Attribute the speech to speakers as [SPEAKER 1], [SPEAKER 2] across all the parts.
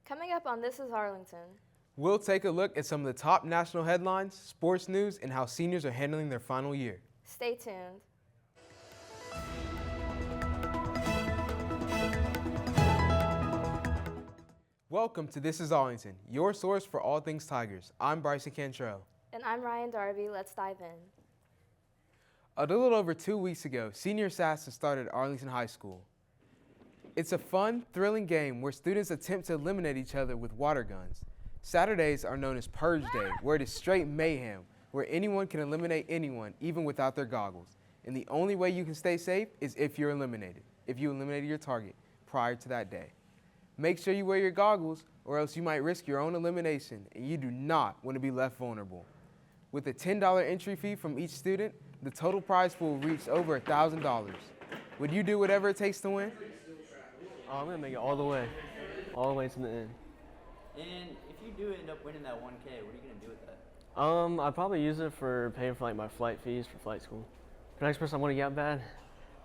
[SPEAKER 1] Coming up on This Is Arlington.
[SPEAKER 2] We'll take a look at some of the top national headlines, sports news, and how seniors are handling their final year.
[SPEAKER 1] Stay tuned.
[SPEAKER 2] Welcome to This Is Arlington, your source for all things Tigers. I'm Bryson Cantrell.
[SPEAKER 1] And I'm Ryan Darby. Let's dive in.
[SPEAKER 2] A little over 2 weeks ago, senior assassins started at Arlington High School. It's a fun, thrilling game where students attempt to eliminate each other with water guns. Saturdays are known as Purge Day, where it is straight mayhem, where anyone can eliminate anyone, even without their goggles. And the only way you can stay safe is if you eliminated your target prior to that day. Make sure you wear your goggles, or else you might risk your own elimination, and you do not want to be left vulnerable. With a $10 entry fee from each student, the total prize pool reached over $1,000. Would you do whatever it takes to win?
[SPEAKER 3] I'm going to make it all the way to the end.
[SPEAKER 4] And if you do end up winning that 1K, what are you going to do with that?
[SPEAKER 3] I'd probably use it for paying for like my flight fees for flight school. For the next person I want to get bad,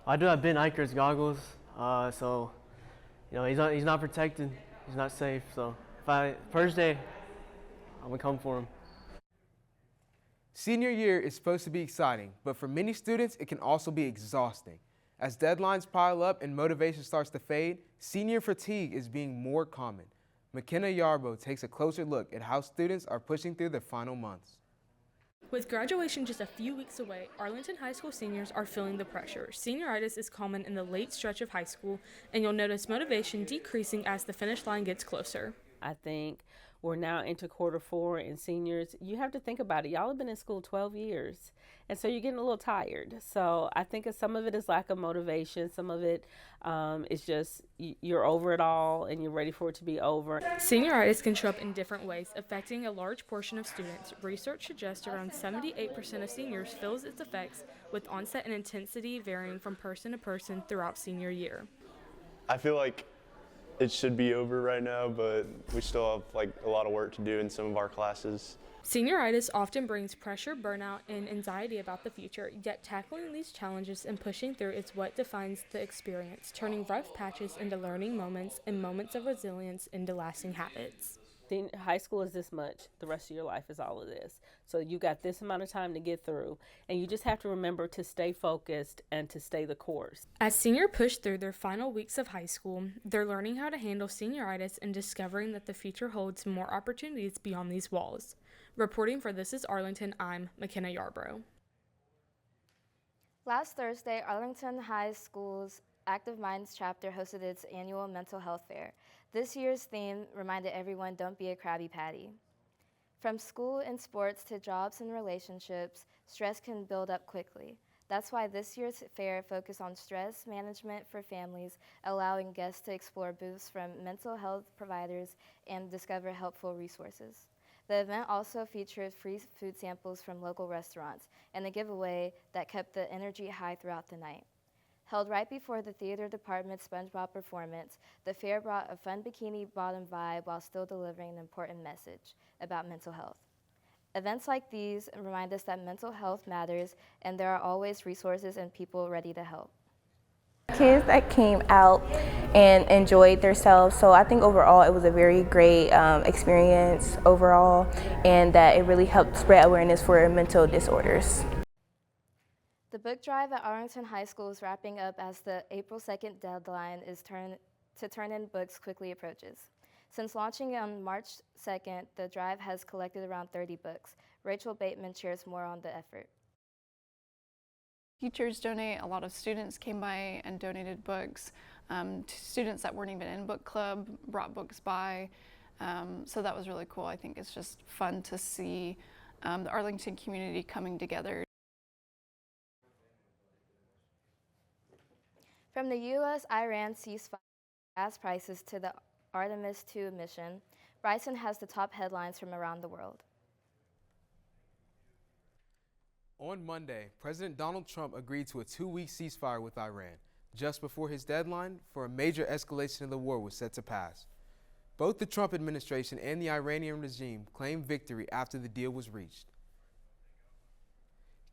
[SPEAKER 3] I do have Ben Eichert's goggles, so he's not protected, he's not safe. So Purge Day, I'm gonna come for him.
[SPEAKER 2] Senior year is supposed to be exciting, but for many students, it can also be exhausting. As deadlines pile up and motivation starts to fade, senior fatigue is being more common. McKenna Yarbo takes a closer look at how students are pushing through their final months.
[SPEAKER 5] With graduation just a few weeks away, Arlington High School seniors are feeling the pressure. Senioritis is common in the late stretch of high school, and you'll notice motivation decreasing as the finish line gets closer.
[SPEAKER 6] I think we're now into quarter four, and seniors, you have to think about it. Y'all have been in school 12 years, and so you're getting a little tired. So I think some of it is lack of motivation. Some of it is just you're over it all, and you're ready for it to be over.
[SPEAKER 5] Senioritis can show up in different ways, affecting a large portion of students. Research suggests around 78% of seniors feels its effects, with onset and intensity varying from person to person throughout senior year.
[SPEAKER 7] I feel like it should be over right now, but we still have a lot of work to do in some of our classes.
[SPEAKER 5] Senioritis often brings pressure, burnout, and anxiety about the future, yet tackling these challenges and pushing through is what defines the experience, turning rough patches into learning moments and moments of resilience into lasting habits.
[SPEAKER 6] High school is this much. The rest of your life is all of this. So you got this amount of time to get through, and you just have to remember to stay focused and to stay the course.
[SPEAKER 5] As seniors push through their final weeks of high school, they're learning how to handle senioritis and discovering that the future holds more opportunities beyond these walls. Reporting for This Is Arlington, I'm McKenna Yarbrough.
[SPEAKER 1] Last Thursday, Arlington High School's Active Minds chapter hosted its annual mental health fair. This year's theme reminded everyone, don't be a Krabby Patty. From school and sports to jobs and relationships, stress can build up quickly. That's why this year's fair focused on stress management for families, allowing guests to explore booths from mental health providers and discover helpful resources. The event also featured free food samples from local restaurants and a giveaway that kept the energy high throughout the night. Held right before the theater department's SpongeBob performance, the fair brought a fun bikini bottom vibe while still delivering an important message about mental health. Events like these remind us that mental health matters, and there are always resources and people ready to help.
[SPEAKER 8] Kids that came out and enjoyed themselves, so I think overall it was a very great experience overall, and that it really helped spread awareness for mental disorders.
[SPEAKER 1] The book drive at Arlington High School is wrapping up as the April 2nd deadline to turn in books quickly approaches. Since launching on March 2nd, the drive has collected around 30 books. Rachel Bateman shares more on the effort.
[SPEAKER 9] Teachers donate, a lot of students came by and donated books. Students that weren't even in book club brought books by, so that was really cool. I think it's just fun to see the Arlington community coming together.
[SPEAKER 1] From the U.S.-Iran ceasefire gas prices to the Artemis II mission, Bryson has the top headlines from around the world.
[SPEAKER 2] On Monday, President Donald Trump agreed to a 2-week ceasefire with Iran, just before his deadline for a major escalation of the war was set to pass. Both the Trump administration and the Iranian regime claimed victory after the deal was reached.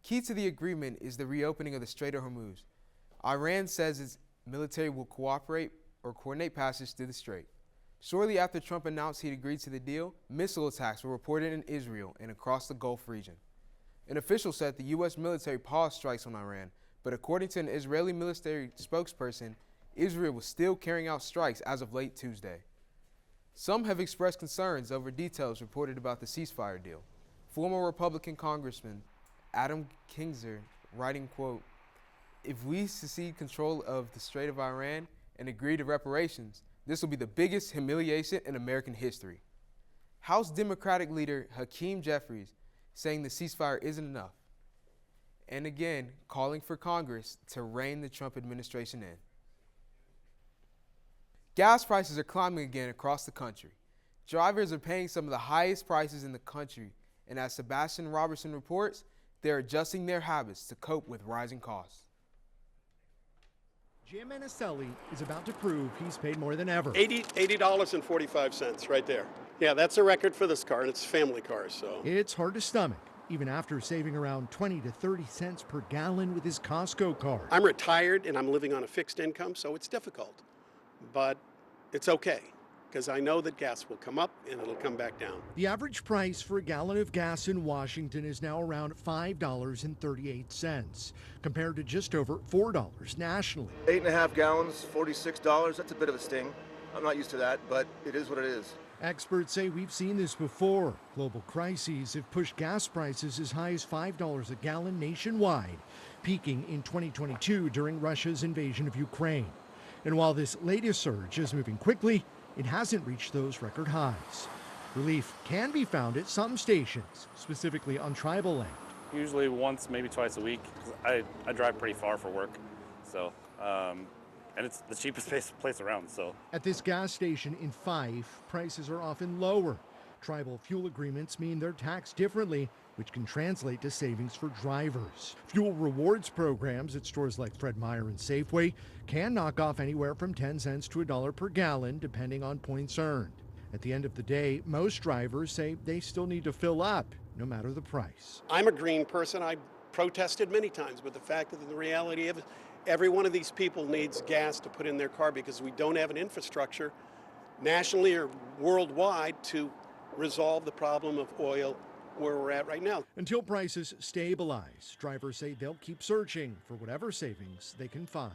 [SPEAKER 2] Key to the agreement is the reopening of the Strait of Hormuz. Iran says its military will cooperate or coordinate passage through the strait. Shortly after Trump announced he'd agreed to the deal, missile attacks were reported in Israel and across the Gulf region. An official said the U.S. military paused strikes on Iran, but according to an Israeli military spokesperson, Israel was still carrying out strikes as of late Tuesday. Some have expressed concerns over details reported about the ceasefire deal. Former Republican Congressman Adam Kinzinger writing, quote, "If we secede control of the Strait of Iran and agree to reparations, this will be the biggest humiliation in American history." House Democratic leader Hakeem Jeffries saying the ceasefire isn't enough, and again calling for Congress to rein the Trump administration in. Gas prices are climbing again across the country. Drivers are paying some of the highest prices in the country, and as Sebastian Robertson reports, they're adjusting their habits to cope with rising costs.
[SPEAKER 10] Jim Aniselli is about to prove he's paid more than ever.
[SPEAKER 11] $80.45 right there. Yeah, that's a record for this car, and it's a family car, so.
[SPEAKER 10] It's hard to stomach, even after saving around 20 to 30 cents per gallon with his Costco card.
[SPEAKER 11] I'm retired and I'm living on a fixed income, so it's difficult. But it's okay, because I know that gas will come up and it'll come back down.
[SPEAKER 10] The average price for a gallon of gas in Washington is now around $5.38, compared to just over $4 nationally.
[SPEAKER 12] 8.5 gallons, $46. That's a bit of a sting. I'm not used to that, but it is what it is.
[SPEAKER 10] Experts say we've seen this before. Global crises have pushed gas prices as high as $5 a gallon nationwide, peaking in 2022 during Russia's invasion of Ukraine. And while this latest surge is moving quickly, it hasn't reached those record highs. Relief can be found at some stations, specifically on tribal land.
[SPEAKER 13] Usually once, maybe twice a week. 'Cause I drive pretty far for work, so and it's the cheapest place around. So
[SPEAKER 10] at this gas station in Fife, prices are often lower. Tribal fuel agreements mean they're taxed differently, which can translate to savings for drivers. Fuel rewards programs at stores like Fred Meyer and Safeway can knock off anywhere from 10 cents to $1 per gallon, depending on points earned. At the end of the day, most drivers say they still need to fill up, no matter the price.
[SPEAKER 11] I'm a green person. I protested many times, but the fact that the reality of it, every one of these people needs gas to put in their car because we don't have an infrastructure nationally or worldwide to resolve the problem of oil where we're at right now.
[SPEAKER 10] Until prices stabilize, drivers say they'll keep searching for whatever savings they can find.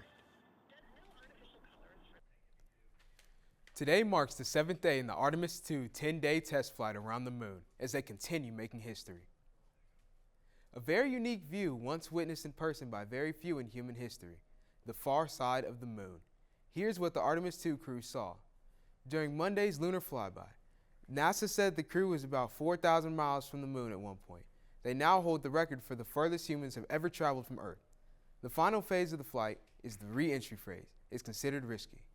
[SPEAKER 2] Today marks the 7th day in the Artemis II 10-day test flight around the moon as they continue making history. A very unique view once witnessed in person by very few in human history, the far side of the moon. Here's what the Artemis II crew saw. During Monday's lunar flyby, NASA said the crew was about 4,000 miles from the moon at one point. They now hold the record for the furthest humans have ever traveled from Earth. The final phase of the flight is the re-entry phase. It's considered risky.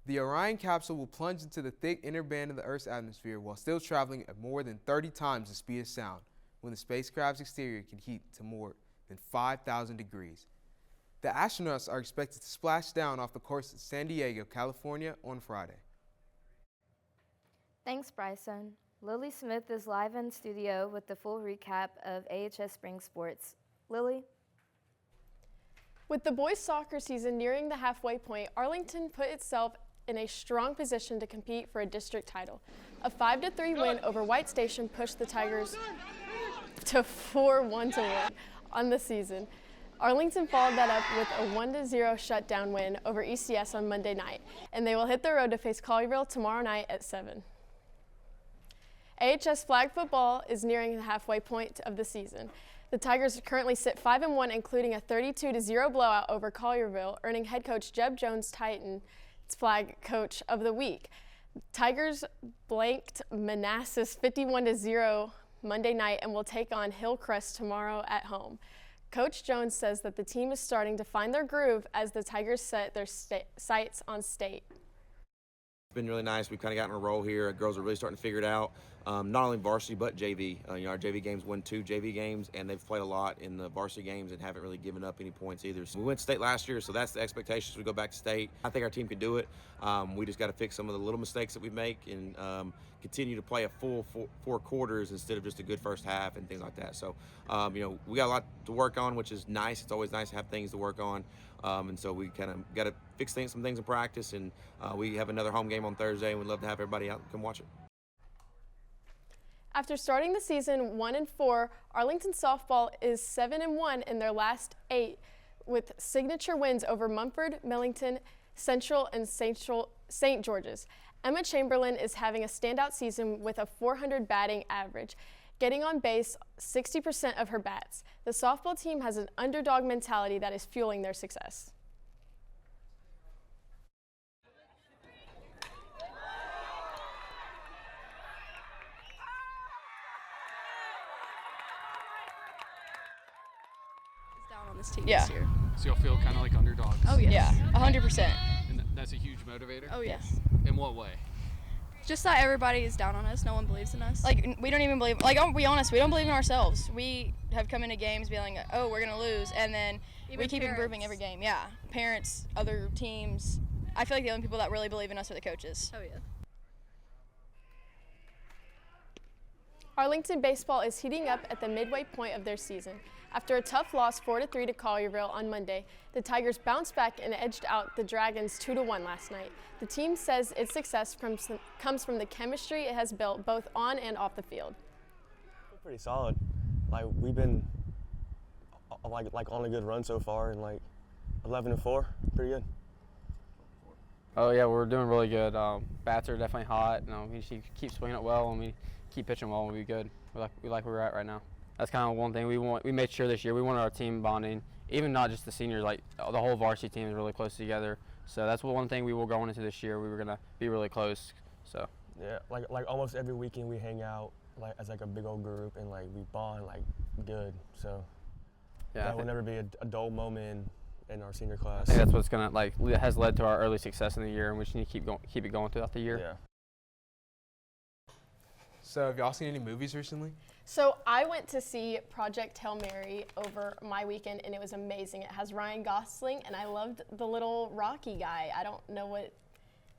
[SPEAKER 2] The Orion capsule will plunge into the thick inner band of the Earth's atmosphere while still traveling at more than 30 times the speed of sound, when the spacecraft's exterior can heat to more than 5,000 degrees. The astronauts are expected to splash down off the coast of San Diego, California on Friday.
[SPEAKER 1] Thanks, Bryson. Lily Smith is live in studio with the full recap of AHS Spring Sports. Lily?
[SPEAKER 14] With the boys' soccer season nearing the halfway point, Arlington put itself in a strong position to compete for a district title. A 5-3 win over White Station pushed the Tigers to 4-1 to win on the season. Arlington followed that up with a 1-0 shutdown win over ECS on Monday night, and they will hit the road to face Collierville tomorrow night at 7. AHS flag football is nearing the halfway point of the season. The Tigers currently sit 5-1, including a 32-0 blowout over Collierville, earning head coach Jeb Jones Titan's flag coach of the week. Tigers blanked Manassas 51-0 Monday night and will take on Hillcrest tomorrow at home. Coach Jones says that the team is starting to find their groove as the Tigers set their sights on state.
[SPEAKER 15] It's been really nice. We've kind of gotten a roll here. Girls are really starting to figure it out. Not only varsity, but JV. Our JV games won 2 JV games, and they've played a lot in the varsity games and haven't really given up any points either. So we went to state last year, so that's the expectations. We go back to state. I think our team can do it. We just got to fix some of the little mistakes that we make and continue to play a full 4 quarters instead of just a good first half and things like that. So, we got a lot to work on, which is nice. It's always nice to have things to work on. And so we kind of got to fix some things in practice, and we have another home game on Thursday, and we'd love to have everybody out and come watch it.
[SPEAKER 14] After starting the season 1-4, Arlington softball is 7-1 in their last 8, with signature wins over Mumford, Millington, Central, and St. George's. Emma Chamberlain is having a standout season with a .400 batting average, getting on base 60% of her bats. The softball team has an underdog mentality that is fueling their success.
[SPEAKER 16] On this team
[SPEAKER 17] Yeah.
[SPEAKER 16] this year.
[SPEAKER 17] So you'll feel kind of like underdogs.
[SPEAKER 16] Oh yes.
[SPEAKER 17] Yeah.
[SPEAKER 16] 100%.
[SPEAKER 17] And that's a huge motivator?
[SPEAKER 16] Oh yes.
[SPEAKER 17] In what way?
[SPEAKER 16] Just that everybody is down on us. No one believes in us. Like, we don't even believe, like, I'll be honest, we don't believe in ourselves. We have come into games being like, oh, we're going to lose. And then we keep improving every game. Yeah. Parents, other teams. I feel like the only people that really believe in us are the coaches.
[SPEAKER 14] Oh, yeah. Arlington baseball is heating up at the midway point of their season. After a tough loss 4-3 to Collierville on Monday, the Tigers bounced back and edged out the Dragons 2-1 last night. The team says its success comes from the chemistry it has built both on and off the field.
[SPEAKER 18] Pretty solid. Like, we've been like on a good run so far, and like 11-4, pretty good.
[SPEAKER 19] Oh yeah, we're doing really good. Bats are definitely hot. We should keep swinging it well, and we keep pitching well, and we'll be good. We like where we're at right now. That's kind of one thing we made sure this year. We wanted our team bonding, even not just the seniors, like the whole varsity team is really close together. So that's one thing we were going into this year. We were gonna be really close. So
[SPEAKER 18] yeah, like almost every weekend we hang out like as like a big old group, and like we bond like good. So
[SPEAKER 19] yeah,
[SPEAKER 18] that will never be a dull moment in our senior class.
[SPEAKER 19] I think that's what's gonna has led to our early success in the year, and we just need to keep it going throughout the year.
[SPEAKER 18] Yeah.
[SPEAKER 2] So have y'all seen any movies recently?
[SPEAKER 14] So I went to see Project Hail Mary over my weekend, and it was amazing. It has Ryan Gosling, and I loved the little Rocky guy. I don't know what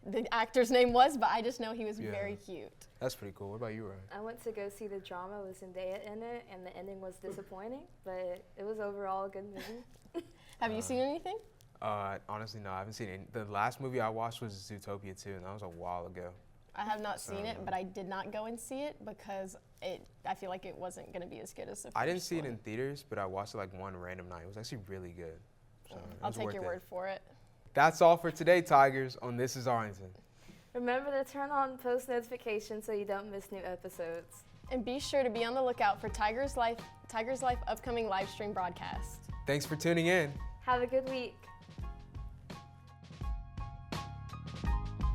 [SPEAKER 14] the actor's name was, but I just know he was very cute.
[SPEAKER 2] That's pretty cool. What about you, Ryan?
[SPEAKER 1] I went to go see the drama with Zendaya in it, and the ending was disappointing, but it was overall a good movie.
[SPEAKER 14] Have you seen anything?
[SPEAKER 2] Honestly, no, I haven't seen it. The last movie I watched was Zootopia 2, and that was a while ago.
[SPEAKER 14] I have not seen it, but I did not go and see it because I feel like it wasn't going to be as good as the first
[SPEAKER 2] I didn't see
[SPEAKER 14] one.
[SPEAKER 2] it in theaters, but I watched it like one random night. It was actually really good. So
[SPEAKER 14] I'll take your word for it.
[SPEAKER 2] That's all for today, Tigers, on This Is Arlington.
[SPEAKER 1] Remember to turn on post notifications so you don't miss new episodes.
[SPEAKER 14] And be sure to be on the lookout for Tigers Life upcoming live stream broadcast.
[SPEAKER 2] Thanks for tuning in.
[SPEAKER 1] Have a good week.